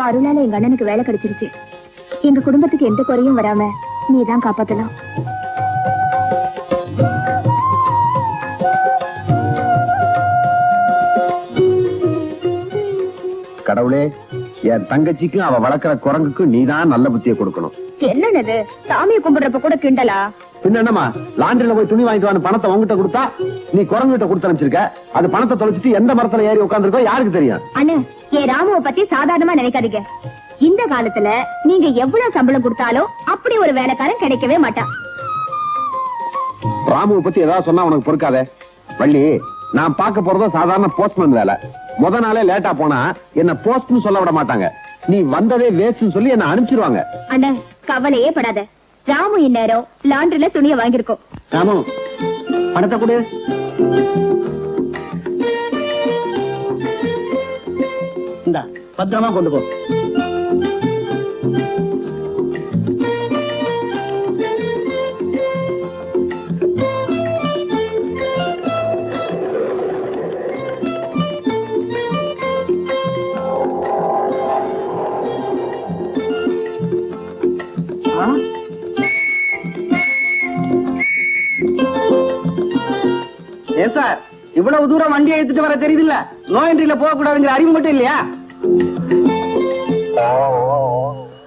அருளால எங்க அண்ணனுக்கு வேலை கிடைச்சிருச்சு. எங்க குடும்பத்துக்கு எந்த குறையும் வராம நீதான் காப்பாத்தலாம். கடவுளே, என் தங்கச்சிக்கும் அவ வளர்க்கிற குரங்குக்கும் நீதான் நல்ல புத்தியை கொடுக்கணும். என்னது சாமியை கும்பிடுறப்ப கூட கிண்டலா? பின்ன என்னமா, லாண்டரியில போய் துணி வாங்கிட்டு வந்து பணத்தை உங்ககிட்ட கொடுத்தா நீ குரங்குகிட்ட கொடுத்து அனுப்பிச்சிருக்க. அது பணத்தை தொலைச்சிட்டு எந்த மரத்துல ஏறி உட்காந்துருக்கோ யாருக்கு தெரியும்? அண்ணே, என் ராமுவை பத்தி சாதாரணமா நினைக்காதீங்க. இந்த காலத்துல நீங்க எவ்வளவு சம்பளம் கொடுத்தாலும் அப்படி ஒரு வேலைக்காரன் கிடைக்கவே மாட்டான். ராமுவை பத்தி ஏதாவது சொன்னா உனக்கு பொறுக்காதே. வள்ளி, நான் பார்க்க போறதும் சாதாரண போஸ்ட்மேன் வேலை. முத நாளே லேட்டா போனா என்ன போஸ்ட்னு சொல்ல விட மாட்டாங்க. நீ வந்ததே வேஸ்ட்னு சொல்லி என்ன அனுப்பிச்சிருவாங்க. அண்ணே, கவலையே படாத. ராமு இந்நேரம் லாண்டரில துணியை வாங்கியிருக்கோம். ராமு, பணத்தை கொடு. இந்தா, பத்திரமா கொண்டு போ. சார், இவ்வளவு தூரம் வண்டி எடுத்துட்டு வர தெரியுது இல்ல? நோ என்ட்ரில போக கூடாதுங்கிற அறிவு மட்டும் இல்லையா?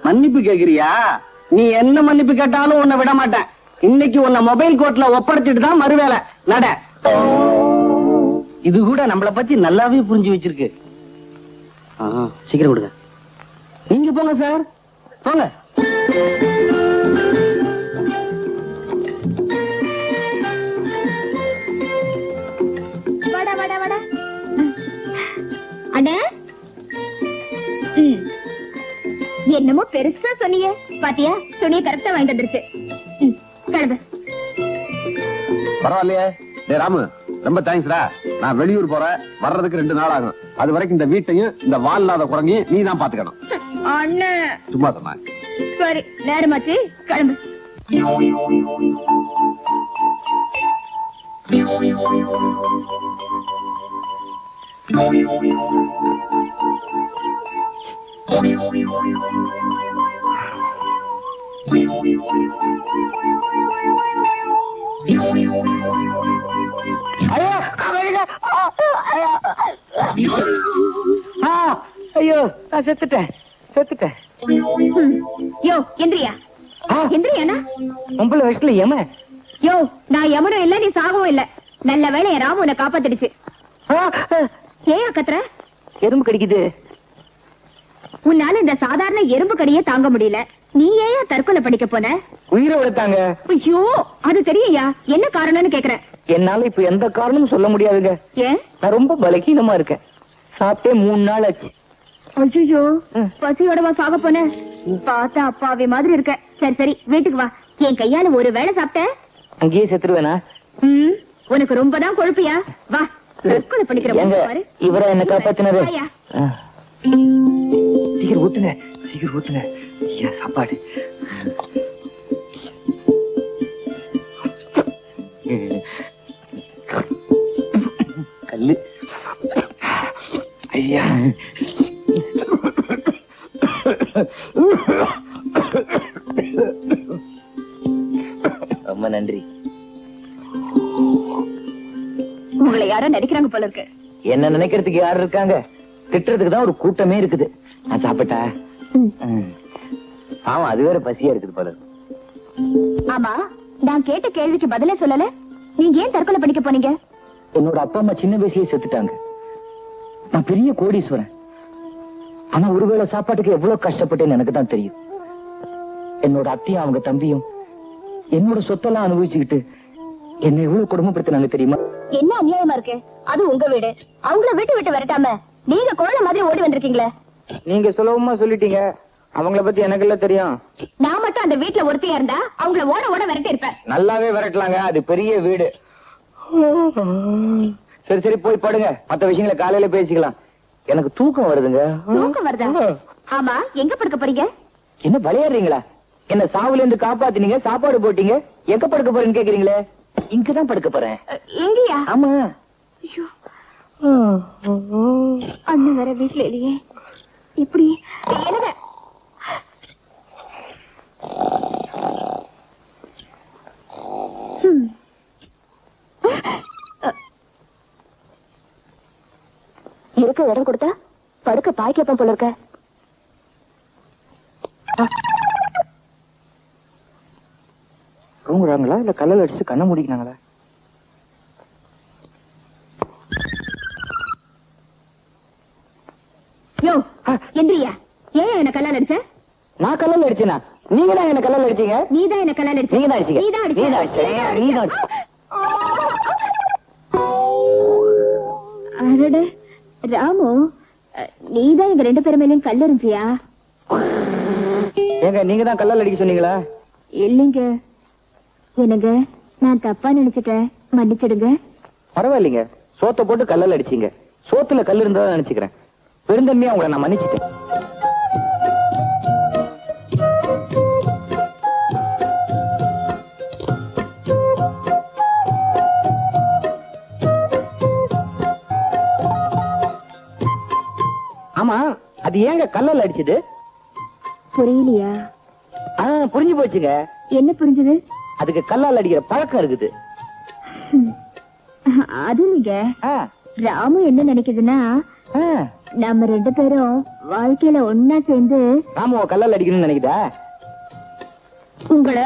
மன்னிப்பு கேக்குறியா? நீ என்ன மன்னிப்பு கேட்டாலும் உன்னை விட மாட்டேன். இன்னைக்கு உன்னை மொபைல் கோர்ட்ல ஒப்படைச்சிட்டு தான் மறுவேலை. நட. இது கூட நம்மள பத்தி நல்லாவே புரிஞ்சு வச்சிருக்கு. சீக்கிரம் கொடுங்க. நீங்க போங்க சார், போங்க. அண்ணே, என்னமோ பெருசா சொன்னீங்க பாத்தியா? துணியை கரெக்டா வாங்கிட்டு வந்துருச்சு. கிளம்பு. பரவாயில்லையே. டே ராமு, ரொம்ப தேங்க்ஸ்டா. நான் வெளியூர் போறேன், வர்றதுக்கு 2 நாள் ஆகும். அது வரைக்கும் இந்த வீட்டையும் இந்த வால் இல்லாத குரங்கையும் நீ தான் பாத்துக்கணும். அண்ணே, சும்மா சொன்ன. சரி, நேரமாச்சு, கிளம்பு. ஐயோ, நான் செத்துட்டேன். யோ, எந்திரியா. எந்திரியாண்ணா. 9 வயசுல ஏமா? யோ, நான் யமனும் இல்ல, நீ சாகவும் இல்ல. நல்ல வேளை என் ராமு உன்னை காப்பாத்திடுச்சு. ஏன் கத்துற? எறும்பு கடிக்குது. உன்னால இந்த சாதாரண எறும்பு கடியே தாங்க முடியல. நீ ஏன் தற்கொலை படிக்க போன? உயிரை விழுத்தாங்க. ஐயோ, அது தெரியா? என்ன காரணம்னு கேக்குறேன். என்னால இப்ப எந்த காரணமும் சொல்ல முடியாதுங்க. ஏன்? நான் ரொம்ப பலகீனமா இருக்கேன். சாப்பிட்டே 3 நாள் ஆச்சு. ஐயோ, பசியோடவா சாக போன? பார்த்தா அப்பாவி மாதிரி இருக்க. சரி சரி, வீட்டுக்கு வா. என் கையால ஒரு வேளை சாப்பிட்ட அங்கேயே செத்துருவேனா? உனக்கு ரொம்ப தான் கொழுப்பியா? வா, தற்கொலை பண்ணிக்கிற. இவரை என்ன காப்பாத்தினது. சீக்கிரம் ஊத்துங்க. சாப்பாடு. கல்லு. ஐயா, ரொம்ப நன்றி. உங்களை யாரோ நினைக்கிறாங்க போல இருக்கு. என்ன நினைக்கிறதுக்கு யாரு இருக்காங்க? திட்டுறதுக்கு தான் ஒரு கூட்டமே இருக்குது. நான் சாப்பிட்டா ஆமா, அது வேற பசியா இருக்குது போல. ஆமா, நான் கேட்ட கேள்விக்கு பதிலே சொல்லல. நீங்க ஏன் தற்கொலை பண்ணிக்க போனீங்க? என்னோட அப்பா அம்மா சின்ன வயசுலயே செத்துட்டாங்க. நான் பெரிய கோடீஸ்வரன். ஆனா ஒருவேளை சாப்பாட்டுக்கு எவ்வளவு கஷ்டப்பட்டேன்னு எனக்கு தான் தெரியும். என்னோட அத்தையும் அவங்க தம்பியும் என்னோட சொத்தெல்லாம் அனுபவிச்சுக்கிட்டு என்ன எவ்வளவு கொடுமைப்படுத்தினாங்க தெரியுமா? என்ன அநியாயமா இருக்கு? அது உங்க வீடு. அவங்கள வீட்டு விட்டு வரட்டாம நீங்க கோழ மாதிரி ஓடி வந்திருக்கீங்களே. நீங்க சுலபமா சொல்லிட்டீங்க. அவங்கள பத்தி எனக்கு எல்லாம் தெரியும். நான் மட்டும் அந்த வீட்டுல ஒருத்தியா இருந்தா அவங்கள ஓட ஓட விரட்டி இருப்பேன். நல்லாவே விரட்டலாங்க, அது பெரிய வீடு. சரி சரி, போய் படுங்க. மத்த விஷயங்களை காலையில பேசிக்கலாம். எனக்கு தூக்கம் வருதுங்க. தூக்கம் வருதா? ஆமா, எங்க படுக்க போறீங்க? என்ன விளையாடுறீங்களா? என்ன சாவுல இருந்து காப்பாத்தினீங்க, சாப்பாடு போட்டீங்க, எங்க படுக்க போறேன்னு கேக்குறீங்களே? இங்கதான் படுக்க போறேன். எங்கயா? ஆமா. அண்ணன் வேற வீட்டுல இல்லையே. இப்படி என்னங்க இருக்க இடம் கொடுத்தா படுக்க பாய் கேப்பம் போல இருக்க. தூங்குறாங்களா இல்ல கல்லல் அடிச்சு கண்ணை மூடிக்கிறாங்களா? யோ எந்திரியா, ஏன் என்ன கல்லால் அடிச்ச? நான் கல்லல் அடிச்சேனா? நீங்க தான் என்ன கல்லல் அடிச்சீங்க. நீதான் என்ன கல்லால் அடிச்ச. நீங்க தான் அடிச்சீங்க. நீதான் அடிச்ச. நீதான் அடிச்சீங்க. நீதான் அடிச்சீங்க. அடடே ராமு, நீதான் எங்க ரெண்டு பேரும் மேலயும் கல்லெறிஞ்சியா? ஏங்க நீங்க தான் கல்லல் அடிக்க சொன்னீங்களா? இல்லைங்க. என்னங்க, நான் தப்பா நினைச்சிட்டேன், மன்னிச்சிடுங்க. பரவாயில்லைங்க, சோத்தை போட்டு கல்லல் அடிச்சீங்க. சோத்துல கல் இருந்தா நினைச்சுக்கிறேன். பெருந்தன்மையா உங்களை நான் மன்னிச்சிட்டேன். ஆமா, அது ஏங்க கல்லல் அடிச்சது? புரியலையா? புரிஞ்சு போச்சுங்க. என்ன புரிஞ்சது? அதுக்கு கல்லால் அடிக்கிற பழக்கம் இருக்குது. அது நீங்க ஆ, ராமு என்ன நினைக்குதுன்னா, ஆ. நம்ம ரெண்டு பேரும் வாழ்க்கையில ஒன்னா சேர்ந்து ராமுவ கல்லால் அடிக்கணும்னு நினைக்குதா? உங்களை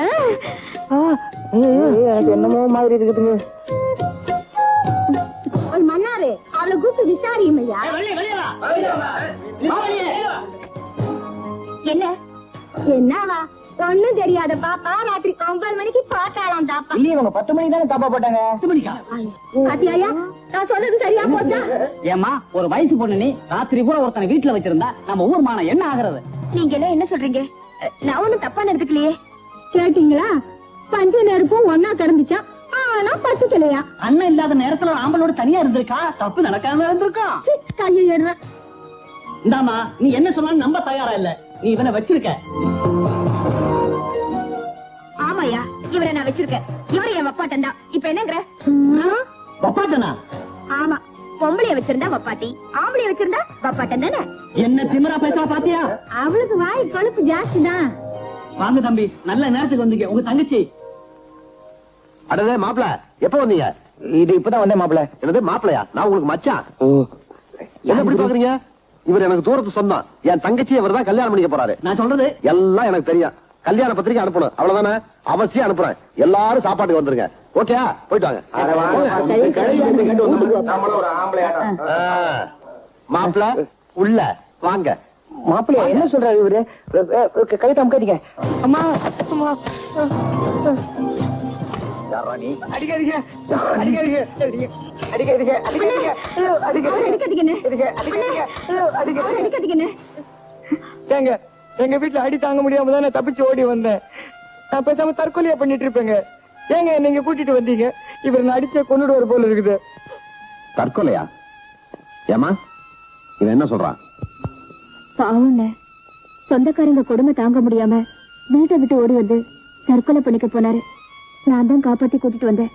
எனக்கு என்னமோ மாதிரி இருக்குதுங்க. ஒரு மன்னாரு அவளை கூப்பிட்டு விசாரியும் ஐயா. என்ன என்னவா ஒண்ணும் தெரியாத பாப்பா ராத்திரி 9 மணிக்கு பார்த்தாலாம் தாப்பா. இல்லையே, இவங்க 10 மணிக்கு தானே தாப்பா போட்டாங்க. 10 மணிக்கா? பாத்தியா, நான் சொன்னது சரியா போச்சா? ஏமா ஒரு வயசு பொண்ணு நீ ராத்திரி பூரா ஒருத்தனை வீட்டுல வச்சிருந்தா நம்ம ஊர் மானம் என்ன ஆகுறது? நீங்க எல்லாம் என்ன சொல்றீங்க? நான் ஒண்ணும் தப்பா நடந்துக்கலையே. கேட்டீங்களா? பஞ்ச நெருப்பும் ஒன்னா கிடந்துச்சா, ஆனா பத்துக்கலையா? அண்ணன் இல்லாத நேரத்துல ஒரு ஆம்பளோட தனியா இருந்திருக்கா, தப்பு நடக்காம இருந்திருக்கோம். கையை ஏறுற. இந்தாமா, நீ என்ன சொன்னாலும் நம்ப தயாரா இல்ல. நீ இவனை வச்சிருக்க. ஆமாயா, இவரை நான் வச்சிருக்கேன். இவரை என் வப்பாட்டன் தான். இப்ப என்னங்கிற? வப்பாட்டனா? ஆமா, பொம்பளைய வச்சிருந்தா வப்பாட்டி, ஆம்பளைய வச்சிருந்தா வப்பாட்டன் தானே. என்ன திமிரா பேசா பாத்தியா? அவளுக்கு வாய் கொழுப்பு ஜாஸ்தி தான். வாங்க தம்பி, நல்ல நேரத்துக்கு வந்தீங்க. உங்க தங்கச்சி. அடதே மாப்பிள, எப்ப வந்தீங்க? இது இப்பதான் வந்தேன் மாப்பிள்ள. என்னது மாப்பிளையா? நான் உங்களுக்கு மச்சான். ஓ, என்ன இப்படி பாக்குறீங்க? இவர் எனக்கு தூரத்து சொந்தம். என் தங்கச்சி இவர் தான் கல்யாணம் பண்ணிக்க போறாரு. நான் சொல்றது எல்லாம் எனக்கு தெரியும். கல்யாண பத்திரிக்கை அனுப்பணும், அவ்வளவுதானே? அவசியம் அனுப்புறேன். எல்லாரும் சாப்பாட்டுக்கு வந்துருங்க. ஓகே, போயிட்டு வாங்க. மாப்பிள உள்ள வாங்க. மாப்பிள்ளையா என்ன சொல்றாரு இவரு? கை தம்காதீங்க. அம்மா, அம்மா. அடிக்காதீங்க, அடிக்காதீங்க, அடிக்காதீங்க, அடிக்காதீங்க, அடிக்காதீங்க, அடிக்காதீங்க. ஏங்க, எங்க வீட்டுல அடி தாங்க முடியாம தான் நான் தப்பிச்சு ஓடி வந்தேன். நான் பேசாம தற்கொலையா பண்ணிட்டு இருப்பேங்க. ஏங்க நீங்க கூட்டிட்டு வந்தீங்க? இவர் நான் அடிச்ச கொண்டுடுவார் போல இருக்குது. தற்கொலையா? ஏமா இவன் என்ன சொல்றான்? பாவம்ல, சொந்தக்காரங்க கொடுமை தாங்க முடியாம வீட்டை விட்டு ஓடி வந்து தற்கொலை பண்ணிக்க போனாரு. நான் தான் காப்பாத்தி கூட்டிட்டு வந்தேன்.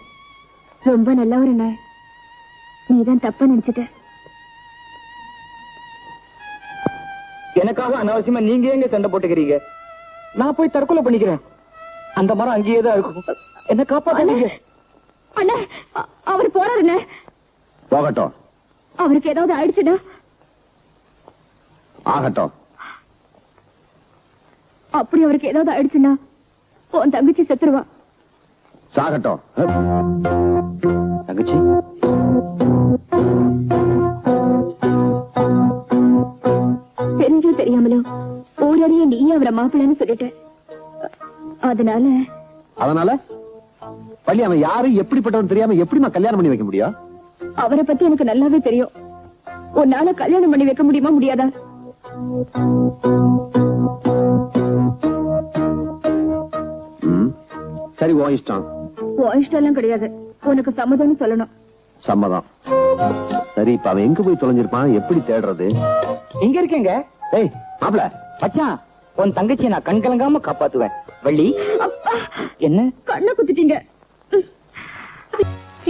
ரொம்ப நல்லவருண்ண. நீதான் தப்பா நினைச்சிட்ட. எனக்காக அனாவசியமா நீங்க எங்க சண்டை போட்டுக்கிறீங்க? நான் போய் தற்கொலை பண்ணிக்கிறேன். அந்த மரம் அங்கேயே தான் இருக்கும். என்ன காப்பாத்துங்க அண்ணா. அவர் போறாருண்ண. போகட்டும். அவருக்கு ஏதாவது ஆயிடுச்சுன்னா? ஆகட்டும். அப்படி அவருக்கு ஏதாவது ஆயிடுச்சுன்னா உன் தங்கச்சி செத்துருவா. சாகட்டும். தங்கச்சி தெரிஞ்சோ தெரியாமலோ ஓரடியே நீ அவரை மாப்பிள்ளைன்னு சொல்லிட்ட. அதனால அதனால பள்ளி அவன் யாரு எப்படிப்பட்டவன் தெரியாம எப்படிமா கல்யாணம் பண்ணி வைக்க முடியும்? அவரை பத்தி எனக்கு நல்லாவே தெரியும். உன்னால கல்யாணம் பண்ணி வைக்க முடியுமா முடியாதா? சரி, உன் இஷ்டம். உன் இஷ்டம் எல்லாம் கிடையாது. உனக்கு சம்மதம்னு சொல்லணும். சம்மதம். சரி, இப்ப அவன் எங்க போய் தொலைஞ்சிருப்பான்? எப்படி தேடுறது? இங்க இருக்கேங்க. ஏய் மாப்பிள, மச்சான், உன் தங்கச்சியை நான் கண் கலங்காம காப்பாத்துவேன். வள்ளி. என்ன கண்ணை குத்திட்டீங்க.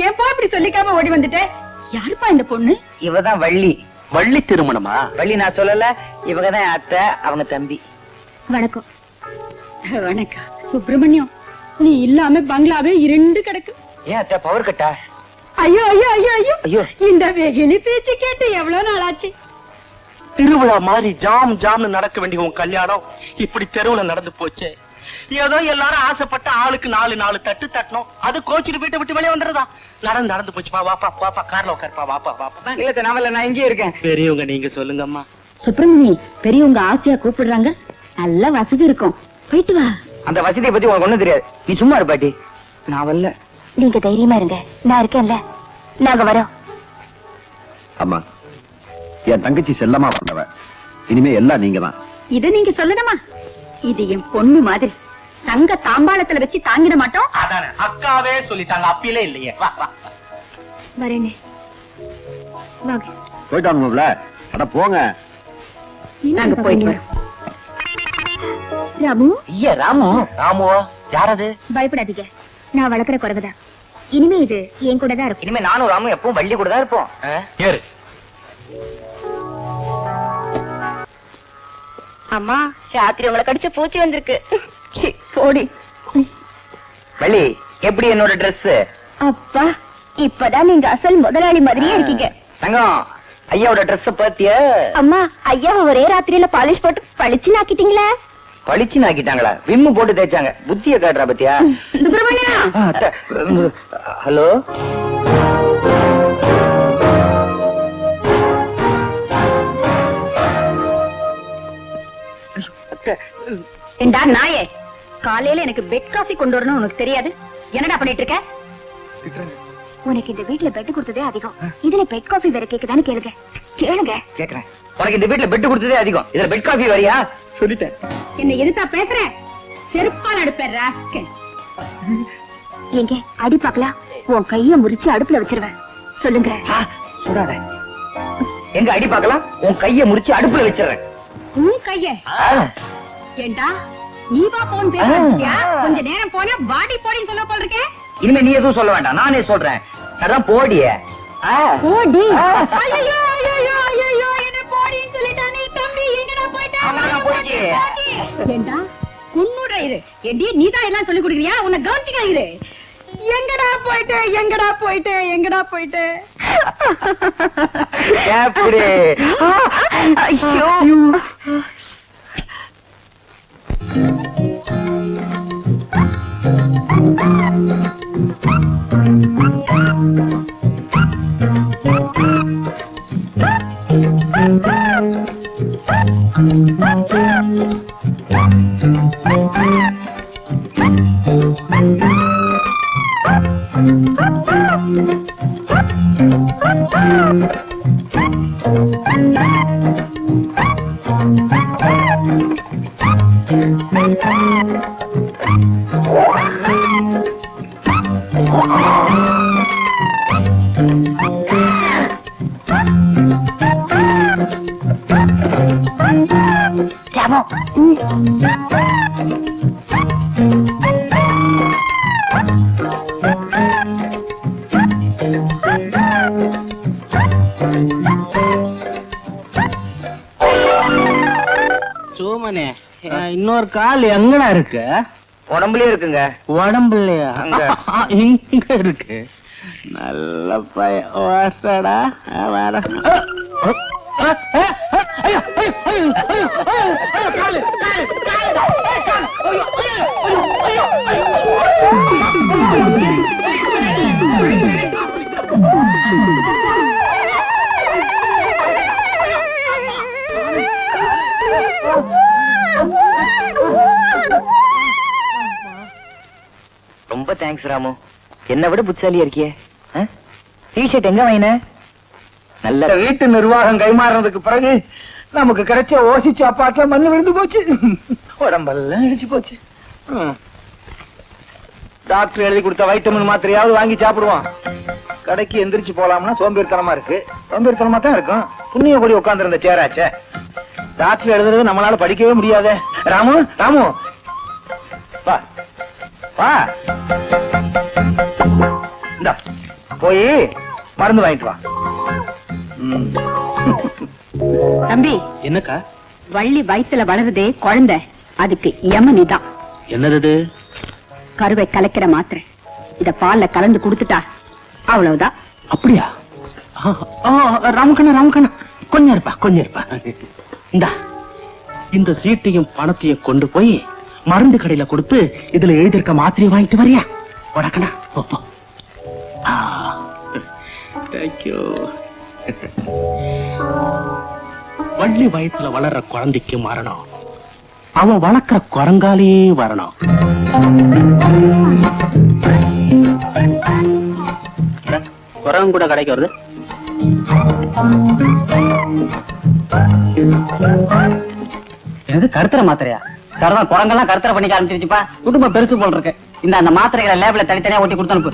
ஏப்பா இப்படி சொல்லிக்காம ஓடி வந்துட்டேன்? யாருப்பா இந்த பொண்ணு? இவதான் வள்ளி. வள்ளி திருமணமா? வள்ளி நான் சொல்லல, இவங்கதான் அத்தை, அவங்க தம்பி. வணக்கம். வணக்கம் சுப்பிரமணியம். நீ இல்லாம பங்களாவே இரண்டு கிடக்கு. ஏன் அத்தை பவர் கட்டா? ஐயோ ஐயோ ஐயோ ஐயோ ஐயோ. இந்த வெகிலி பேச்சு கேட்டு எவ்வளவு நாளாச்சு. திருவிழா மாதிரி ஜாம் ஜாம்னு நடக்க வேண்டிய உன் கல்யாணம் இப்படி தெருவுல நடந்து போச்சு. ஏதோ எல்லாரும் ஆசைப்பட்ட ஆளுக்கு 4 தட்டு தட்டணும். அது கோச்சிட்டு போயிட்டு விட்டு வெளியே வந்துடுறதா? நடந்து போச்சுப்பா. வாப்பா வாப்பா, கார்ல உட்காருப்பா. வாப்பா வாப்பா. இல்ல நான் இங்கே இருக்கேன். பெரியவங்க நீங்க சொல்லுங்கம்மா. சுப்பிரமணி, பெரியவங்க ஆசையா கூப்பிடுறாங்க. நல்ல வசதி இருக்கும், போயிட்டு வா. அந்த வசதியை பத்தி உனக்கு ஒண்ணும் தெரியாது. நீ சும்மா இரு பாட்டி. நான் வரல. நீங்க தைரியமா இருங்க, நான் இருக்கேன்ல. நாங்க வரோம். அம்மா, என் தங்கச்சி செல்லமா வந்தவ. இனிமே எல்லாம் நீங்க தான். இத நீங்க சொல்லணுமா? இது என் பொண்ணு மாதிரி. தங்க தாம்பாளத்துல வச்சு தாங்கிட மாட்டோம். அதானே அக்காவே சொல்லிட்டாங்க, அப்பிலே இல்லையே. வா வா. வரேனே, வாங்க. போயிட்டானுங்கள? அட போங்க. நாங்க போயிட்டு வரோம். ராமு, ஐயா ராமு. ராமுவா? யாரது? பயப்படாதீங்க. நான் வளர்க்குற குறைவுதான். இனிமே இது என் கூட தான் இருக்கும். இனிமே நானும் ராமும் எப்பவும் வள்ளி கூட தான் இருப்போம். ஏறு. அம்மா, ராத்திரி உங்களை கடிச்ச பூச்சி வந்திருக்கு. போடி. வள்ளி, எப்படி என்னோட Dress? அப்பா, இப்பதான் நீங்க அசல் முதலாளி மாதிரியே இருக்கீங்க. தங்கம், ஐயாவோட Dress பாத்தியா? அம்மா, ஐயாவை ஒரே ராத்திரியில பாலிஷ் போட்டு பளிச்சு நாக்கிட்டீங்களே. பளிச்சு நாக்கிட்டாங்களா? விம்மு போட்டு தேய்ச்சாங்க. புத்திய காட்டுறா பத்தியா? சுப்பிரமணியா, ஹலோ. ஏண்டா நாயே, காலையில எனக்கு பெட் காஃபி கொண்டு வரணும் உனக்கு தெரியாது? என்னடா பண்ணிட்டு இருக்க? உனக்கு இந்த வீட்டுல பெட் கொடுத்ததே அதிகம், இதுல பெட் காஃபி வேற கேக்குதான்னு கேளுங்க. கேளுங்க. கேக்குறேன். உனக்கு இந்த வீட்டுல பெட் கொடுத்ததே அதிகம், இதுல பெட் காஃபி வரியா? சொல்லிட்டேன். என்ன எதுத்தா பேசுற? செருப்பால் அடுப்பேன் ராஸ்கல். எங்க அடி பாக்கலாம். உன் கைய முறிச்சு அடுப்புல வச்சிருவேன். சொல்லுங்க. சுடாத. எங்க அடி பார்க்கலாம்? உன் கைய முடிச்சு அடுப்புல வச்சிடுறேன். உன் கைய ஏண்டா நீ வா போன் பேசியா? கொஞ்ச நேரம் போனா வாடி போடின்னு சொல்ல போல இருக்கே. இனிமே நீ எதுவும் சொல்ல வேண்டாம், நானே சொல்றேன். அதான் போடிய. ஓடி. ஐயோ ஐயோ ஐயோ, என்ன போடின்னு சொல்லிட்டானே தம்பி. எங்கடா போயிட்ட? ஏண்டா குன்னுடா இரு. ஏண்டி நீதான் எல்லாம் சொல்லி கொடுக்குறியா? உன்னை கவனிச்சுக்க இரு. எங்கடா போயிட்டு எங்கடா போயிட்டு எங்கடா போயிட்டு? எப்படி? ஐயோ, சோமனே, இன்னொரு கால் எங்கடா இருக்கு? உடம்புலயே இருக்குங்க. உடம்புலையா? அங்க. இங்க இருக்கு. நல்ல பையன் வாசடா. வாடா. ரொம்ப தேங்க்ஸ் ராமு. என்ன விட புத்திசாலியா இருக்கியே. டிஷர்ட் எங்க வாங்கின? நல்ல வீட்டு நிர்வாகம் கைமாறினதுக்கு பிறகு நமக்கு கிடைச்ச ஓசி சாப்பாட்டுல மண்ணு விழுந்து போச்சு. உடம்பெல்லாம் இடிச்சு போச்சு. டாக்டர் எழுதி கொடுத்த வைட்டமின் மாத்திரையாவது வாங்கி சாப்பிடுவான். கடைக்கு எந்திரிச்சு போலாம்னா சோம்பேறித்தனமா இருக்கு. சோம்பேறித்தனமா தான் இருக்கும். புண்ணிய கூடி உட்கார்ந்து இருந்த சேராச்சே. டாக்டர் எழுதுறது நம்மளால படிக்கவே முடியாதே. ராமு ராமு வா வா. இந்தா போய் மருந்து வாங்கிட்டு வா. தம்பி, என்னக்கா? வள்ளி வயித்துல வளருதே குழந்தை, அதுக்கு யமனிதான். என்னது? கருவை கலக்கிற மாத்திரை. இத பால்ல கலந்து குடுத்துட்டா அவ்வளவுதான். அப்படியா? ராமக்கண்ணா கொஞ்சம் இருப்பா. இந்தா, இந்த சீட்டையும் பணத்தையும் கொண்டு போய் மருந்து கடையில கொடுத்து இதுல எழுதிருக்க மாத்திரையை வாங்கிட்டு வரியா? உடக்கண்ணா. தேங்க்யூ. வள்ளி வயத்துல வளர்ற குழந்தைக்கு மரணம், அவன் வளர்க்கிற குரங்காலே வரணும். குரங்கு கூட கடைக்கு வருது. என்னது கருத்தர மாத்திரையா? சரதான் குரங்கெல்லாம் கருத்தர பண்ணிக்க ஆரம்பிச்சிருச்சுப்பா. குடும்பம் பெருசு போல் இருக்கு. இந்த அந்த மாத்திரைகளை லேபிள தனித்தனியா ஒட்டி கொடுத்து அனுப்பு.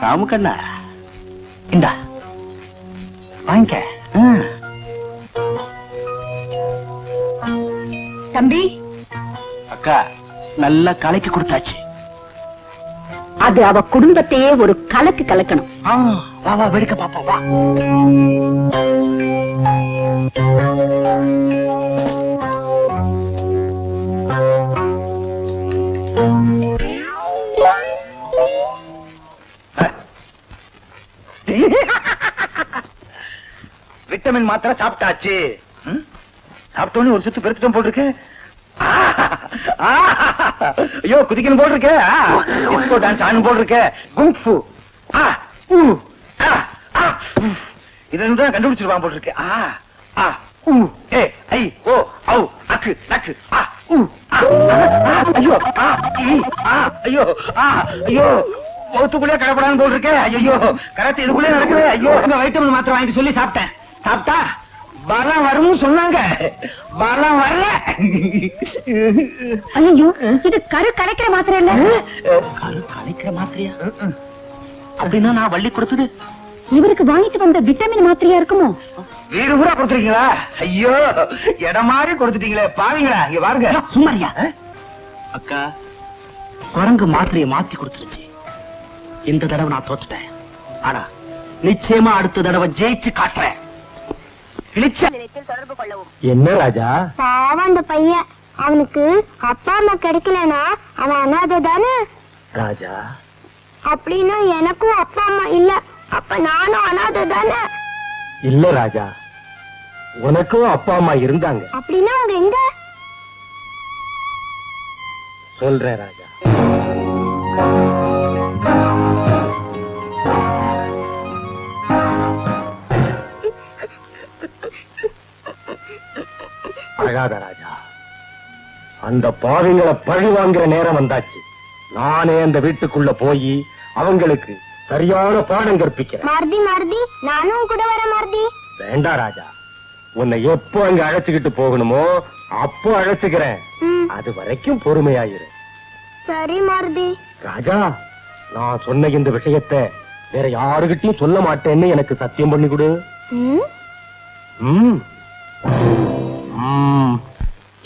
ராமுக்கண்ணா, இந்தா வாங்கிக்க. தம்பி, அக்கா நல்லா கலக்கி கொடுத்தாச்சு. அது அவ குடும்பத்தையே ஒரு கலக்கு கலக்கணும். வா வா வெடிக்க பாப்பா வா. விட்டமின் மாத்திரை சாப்பிட்டாச்சு. சாப்பிட்டோன்னு ஒரு சுத்து பெருத்துட்டோம் போல் இருக்கு. ஐயோ குதிக்கணும் போல் இருக்கு. டிஸ்கோ டான்ஸ் ஆனும் போல் இருக்கு. குங்ஃபு இதான் கண்டுபிடிச்சிருவான் போல் இருக்கு. ஐயோ ஐயோ ஐயோ முகத்துக்குள்ளே கடப்படான்னு போல் இருக்கு. ஐயோ கரெக்ட் இதுக்குள்ளே நடக்குது. ஐயோ வைட்டமின் மாத்திரை வாங்கிட்டு சொல்லி சாப்பிட்டேன். சாப்பிட்டா பலம் வரும்னு சொன்னாங்க. பலம் வரல. ஐயோ, இது கரு கலைக்கிற மாத்திரை இல்ல. கரு கலைக்கிற மாத்திரையா? அப்படின்னா நான் வள்ளி கொடுத்தது இவருக்கு வாங்கிட்டு வந்த விட்டமின் மாத்திரையா இருக்குமோ? வீடு பூரா கொடுத்துருக்கீங்களா? ஐயோ இடம் மாதிரி கொடுத்துட்டீங்களே பாவீங்களா. இங்க பாருங்க. சும்மாரியா? அக்கா, குரங்கு மாத்திரையை மாத்தி கொடுத்துருச்சு. இந்த தடவை நான் தோத்துட்டேன். ஆனா நிச்சயமா அடுத்த தடவை ஜெயிச்சு காட்டுறேன். தொடர்பு கொள்ளவும். என்ன ராஜா? பாவம் அந்த பையன், அவனுக்கு அப்பா அம்மா கிடைக்கலனா அவன் அனாதை தானே ராஜா. அப்படின்னா எனக்கும் அப்பா அம்மா இல்ல, அப்ப நானும் அனாதை தானே? இல்ல ராஜா, உனக்கும் அப்பா அம்மா இருந்தாங்க. அப்படின்னா அவங்க எங்க? சொல்றேன் ராஜா. அழாத ராஜா, அந்த பாவிங்களை பழி வாங்குற நேரம் வந்தாச்சு. நானே அந்த வீட்டுக்குள்ள போய் அவங்களுக்கு சரியான பாடம் கற்பிக்கிறேன். மாருதி மாருதி, நானும் கூட வர மாருதி. வேண்டாம் ராஜா, உன்னை எப்போ அங்க அழைச்சுக்கிட்டு போகணுமோ அப்போ அழைச்சுக்கிறேன். அது வரைக்கும் பொறுமையாயிரு. சரி மாருதி. ராஜா, நான் சொன்ன இந்த விஷயத்தை வேற யாருகிட்டயும் சொல்ல மாட்டேன்னு எனக்கு சத்தியம் பண்ணி கொடு.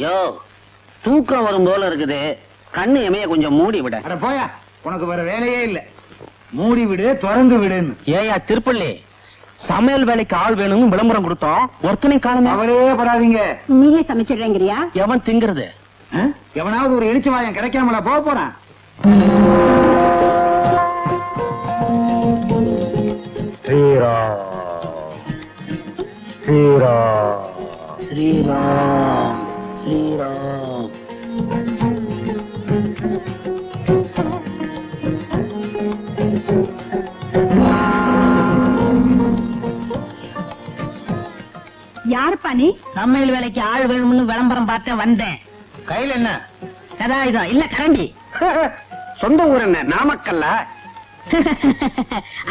யோ, தூக்கம் வரும் போல இருக்குது. கண்ணு எமைய கொஞ்சம் மூடி விட. அட போயா, உனக்கு வேற வேலையே இல்ல. மூடி விடு, திறந்து விடுன்னு. ஏயா திருப்பள்ளி, சமையல் வேலைக்கு ஆள் வேணும்னு விளம்பரம் கொடுத்தோம், ஒருத்தனை காணுமே. அவரே படாதீங்க. நீயே சமைச்சிடுறேங்கிறியா? எவன் திங்கிறது? எவனாவது ஒரு எரிச்சு வாயம் கிடைக்காமல போக போறான். ஸ்ரீராம் ஸ்ரீராம் ஸ்ரீராம் யாருப்பா நீ? சமையல் வேலைக்கு ஆள் வேணும்னு விளம்பரம் பார்த்தேன் வந்தேன். கையில என்ன? கதாயுதம் இல்ல கரண்டி. சொந்த ஊர் என்ன? நாமக்கல்ல?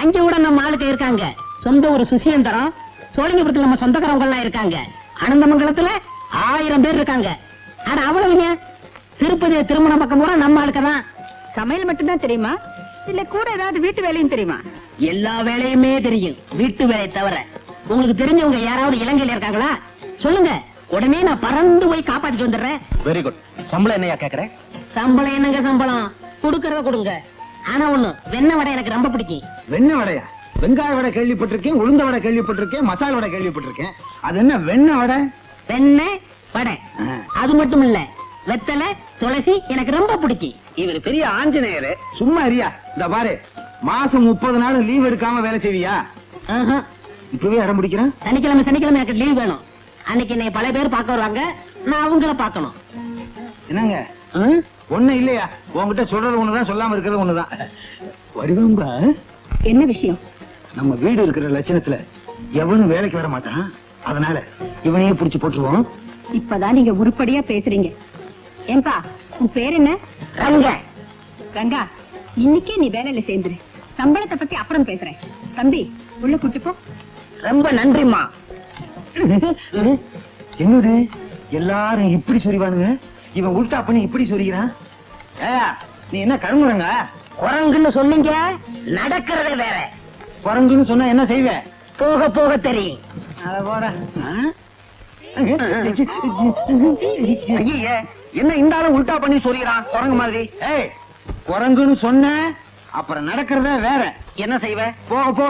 அங்க கூட நம்ம ஆளுக்கு இருக்காங்க. சொந்த ஒரு சுசீந்திரம். சோழிங்கபுரத்துல நம்ம சொந்தக்காரங்க எல்லாம் இருக்காங்க. அனந்தமங்கலத்துல 1000 பேர் இருக்காங்க. ஆனா அவ்வளவு திருப்பதி திருமண பக்கம் பூரா நம்ம ஆளுக்கு தான். சமையல் மட்டும்தான் தெரியுமா இல்ல கூட ஏதாவது வீட்டு வேலையும் தெரியுமா? எல்லா வேலையுமே தெரியும், வீட்டு வேலையை தவிர. உங்களுக்கு தெரிஞ்சவங்க யாராவது இலங்கையில இருக்காங்களா? சொல்லுங்க, உடனே நான் பறந்து போய் காப்பாத்திட்டு வந்துடுறேன். Very good. சம்பளம் என்னையா கேக்குறேன்? சம்பளம் என்னங்க சம்பளம்? கொடுக்கறத கொடுங்க. ஆனா ஒண்ணு, வெண்ணெய் வடை எனக்கு ரொம்ப பிடிக்கும். வெண்ணெய் வடையா? வெங்காய வடை கேள்விப்பட்டிருக்கேன், உளுந்த வடை கேள்விப்பட்டிருக்கேன், மசாலா வடை கேள்விப்பட்டிருக்கேன். அது என்ன வெண்ணெய் வடை? வெண்ணெய் வடை. அது மட்டும் இல்ல, வெத்தலை துளசி எனக்கு ரொம்ப பிடிக்கும். இவர் பெரிய ஆஞ்சநேயரு. சும்மா இருயா. இந்த பாரு, மாசம் 30 நாள் லீவ் எடுக்காம வேலை செய்வியா? ஆஹா. இப்பவே அடம் பிடிக்கிறேன். சனிக்கிழமை எனக்கு லீவ் வேணும். அன்னைக்கு என்னை பல பேர் பார்க்க வருவாங்க, நான் அவங்கள பார்க்கணும். என்னங்க ஒண்ணு இல்லையா? உங்ககிட்ட சொல்றது ஒண்ணுதான், சொல்லாம இருக்கிறது ஒண்ணுதான். வருவாங்க. என்ன விஷயம்? நம்ம வீடு இருக்கிற லட்சணத்துல எவனும் வேலைக்கு வர மாட்டான். அதனால இவனையே புடிச்சு போட்டுருவோம். இப்பதான் நீங்க உருப்படியா பேசுறீங்க. ஏன்பா உன் பேர் என்ன? ரங்க. ரங்கா, இன்னைக்கே நீ வேலையில சேர்ந்துரு. சம்பளத்தை பத்தி அப்புறம் பேசுறேன். தம்பி உள்ள கூட்டு போ. ரொம்ப நன்றிம்மா. என்னோட எல்லாரும் இப்படி சொல்லிவானுங்க, இவன் உல்டா பண்ணி இப்படி சொல்லிக்கிறான். ஏயா, நீ என்ன கருங்குறங்க? குரங்குன்னு சொன்னீங்க, நடக்கிறதே வேற. குரங்குன்னு சொன்னா என்ன செய்வ? போக போக தெரியும். அத போட. ஐயே, என்ன இந்த ஆளு உல்டா பண்ணி சொல்லிக்கிறான் குரங்கு மாதிரி? ஏய், குரங்குன்னு சொன்ன அப்புறம் நடக்கிறதே வேற. என்ன செய்வ? போக போக